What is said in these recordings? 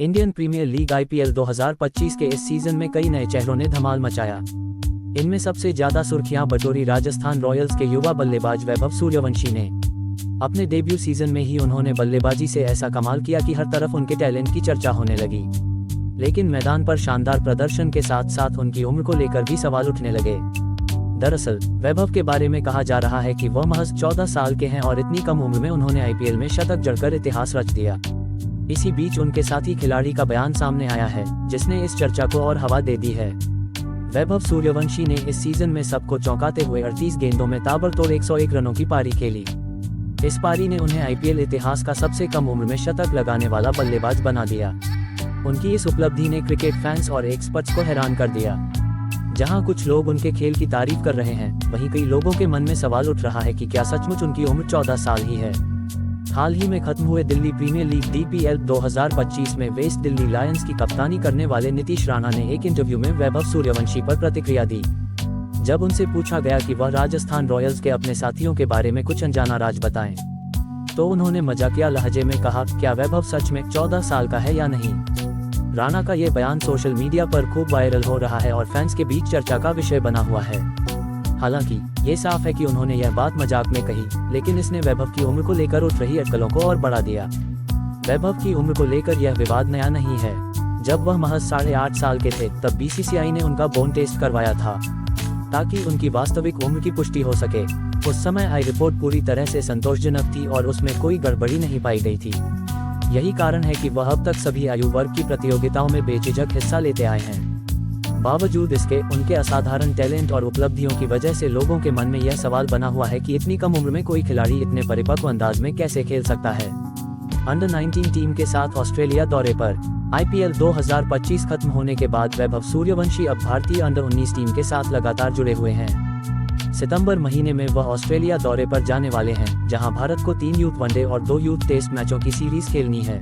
Indian premiere league IPL 2025 के इस season में कई नए चेहरों ने धमाल मचाया। इनमें सबसे ज्यादा सुर्खियां बटोरी राजस्थान रॉयल्स के युवा बल्लेबाज वैभव सूर्यवंशी ने। अपने डेब्यू सीजन में ही उन्होंने बल्लेबाजी से ऐसा कमाल किया कि हर तरफ उनके टैलेंट की चर्चा होने लगी। लेकिन मैदान पर शानदार प्रदर्शन के साथ साथ उनकी उम्र को लेकर भी सवाल उठने लगे। दरअसल वैभव के बारे में कहा जा रहा है कि वह महज 14 साल के हैं और इतनी कम उम्र में उन्होंने आईपीएल में शतक जड़कर इतिहास रच दिया। इसी बीच उनके साथी खिलाड़ी का बयान सामने आया है, जिसने इस चर्चा को और हवा दे दी है। वैभव सूर्यवंशी ने इस सीजन में सबको चौंकाते हुए 38 गेंदों में ताबड़तोड़ 101 रनों की पारी खेली। इस पारी ने उन्हें आईपीएल इतिहास का सबसे कम उम्र में शतक लगाने वाला बल्लेबाज बना दिया। उनकी इस उपलब्धि ने क्रिकेट फैंस और एक्सपर्ट्स को हैरान कर दिया। जहां कुछ लोग उनके खेल की तारीफ कर रहे हैं, वहीं कई लोगों के मन में सवाल उठ रहा है कि क्या सचमुच उनकी उम्र 14 साल ही है। हाल ही में खत्म हुए दिल्ली प्रीमियर लीग डीपीएल 2025 में वेस्ट दिल्ली लायंस की कप्तानी करने वाले नीतीश राणा ने एक इंटरव्यू में वैभव सूर्यवंशी पर प्रतिक्रिया दी। जब उनसे पूछा गया कि वह राजस्थान रॉयल्स के अपने साथियों के बारे में कुछ अनजाना राज बताएं, तो उन्होंने मजाकिया लहजे में कहा, क्या वैभव सच में 14 साल का है या नहीं। राणा का ये बयान सोशल मीडिया पर खूब वायरल हो रहा है और फैंस के बीच चर्चा का विषय बना हुआ है। हालांकि ये साफ है कि उन्होंने यह बात मजाक में कही, लेकिन इसने वैभव की उम्र को लेकर उठ रही अटकलों को और बढ़ा दिया। वैभव की उम्र को लेकर यह विवाद नया नहीं है। जब वह महज 8.5 साल के थे, तब बीसीसीआई ने उनका बोन टेस्ट करवाया था, ताकि उनकी वास्तविक उम्र की पुष्टि हो सके। उस समय आई रिपोर्ट पूरी तरह से संतोषजनक थी और उसमें कोई गड़बड़ी नहीं पाई गई थी। यही कारण है कि वह अब तक सभी आयु वर्ग की प्रतियोगिताओं में बेझिझक हिस्सा लेते आए हैं। बावजूद इसके उनके असाधारण टैलेंट और उपलब्धियों की वजह से लोगों के मन में यह सवाल बना हुआ है कि इतनी कम उम्र में कोई खिलाड़ी इतने परिपक्व अंदाज में कैसे खेल सकता है। अंडर 19 टीम के साथ ऑस्ट्रेलिया दौरे पर। आईपीएल 2025 खत्म होने के बाद वैभव सूर्यवंशी अब भारतीय अंडर 19 टीम के साथ लगातार जुड़े हुए हैं। सितंबर महीने में वह ऑस्ट्रेलिया दौरे पर जाने वाले हैं, जहां भारत को 3 यूथ वनडे और 2 यूथ टेस्ट मैचों की सीरीज खेलनी है।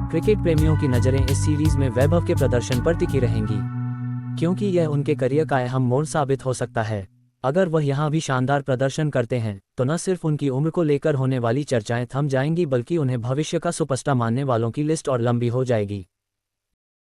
क्रिकेट प्रेमियों की नजरें इस सीरीज में वैभव के प्रदर्शन पर टिकी रहेंगी, क्योंकि यह उनके करियर का अहम मोड़ साबित हो सकता है। अगर वह यहाँ भी शानदार प्रदर्शन करते हैं, तो न सिर्फ उनकी उम्र को लेकर होने वाली चर्चाएं थम जाएंगी, बल्कि उन्हें भविष्य का सुपरस्टार मानने वालों की लिस्ट और लंबी हो जाएगी।